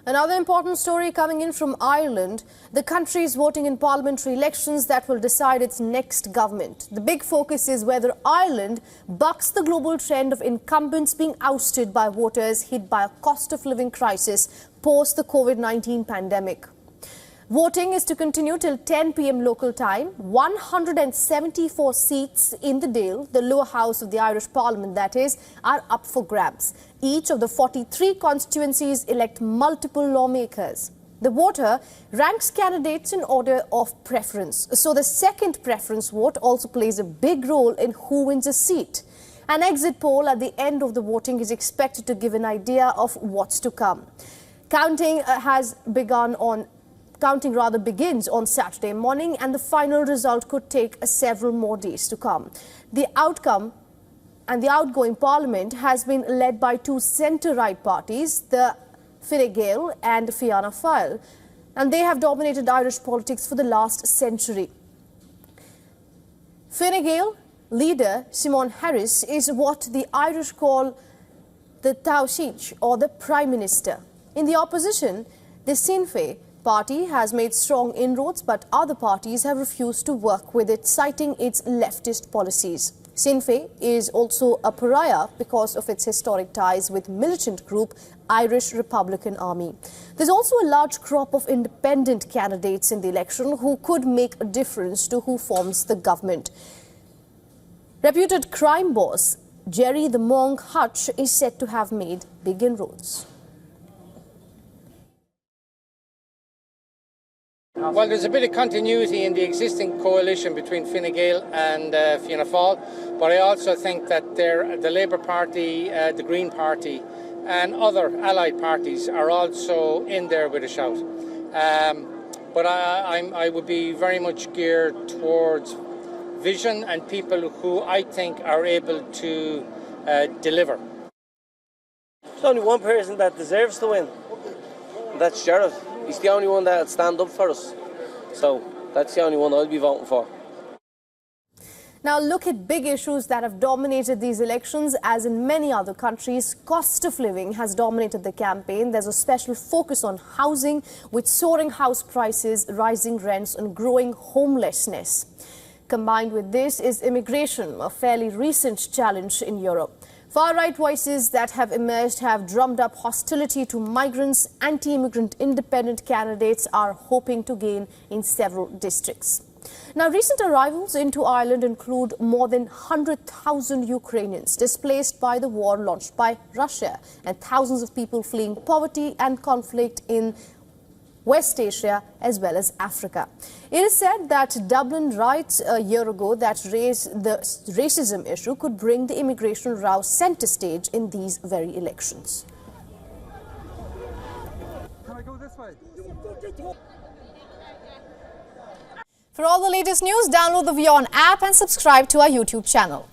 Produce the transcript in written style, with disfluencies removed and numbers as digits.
Another important story coming in from Ireland. The country is voting in parliamentary elections that will decide its next government. The big focus is whether Ireland bucks the global trend of incumbents being ousted by voters hit by a cost of living crisis post the COVID-19 pandemic. Voting is to continue till 10 p.m. local time. 174 seats in the Dáil, the lower house of the Irish Parliament that is, are up for grabs. Each of the 43 constituencies elect multiple lawmakers. The voter ranks candidates in order of preference. So the second preference vote also plays a big role in who wins a seat. An exit poll at the end of the voting is expected to give an idea of what's to come. Counting begins on Saturday morning, and the final result could take several more days to come. The outcome and the outgoing parliament has been led by two centre-right parties, the Fine Gael and Fianna Fáil, and they have dominated Irish politics for the last century. Fine Gael leader Simon Harris is what the Irish call the Taoiseach, or the Prime Minister. In the opposition, the Sinn Fein party has made strong inroads, but other parties have refused to work with it, citing its leftist policies. Sinn Fein is also a pariah because of its historic ties with militant group Irish Republican Army. There's also a large crop of independent candidates in the election who could make a difference to who forms the government. Reputed crime boss Jerry the Monk Hutch is said to have made big inroads. Well, there's a bit of continuity in the existing coalition between Fine Gael and Fianna Fáil, but I also think that the Labour Party, the Green Party and other allied parties are also in there with a shout. But I would be very much geared towards vision and people who I think are able to deliver. There's only one person that deserves to win, and that's Gerard. He's the only one that will stand up for us. So that's the only one I'll be voting for. Now look at big issues that have dominated these elections. As in many other countries, cost of living has dominated the campaign. There's a special focus on housing, with soaring house prices, rising rents and growing homelessness. Combined with this is immigration, a fairly recent challenge in Europe. Far-right voices that have emerged have drummed up hostility to migrants. Anti-immigrant independent candidates are hoping to gain in several districts. Now, recent arrivals into Ireland include more than 100,000 Ukrainians displaced by the war launched by Russia and thousands of people fleeing poverty and conflict in West Asia as well as Africa. It is said that Dublin riots a year ago that raised the racism issue could bring the immigration row centre stage in these very elections. Can I go this way? For all the latest news, download the WION app and subscribe to our YouTube channel.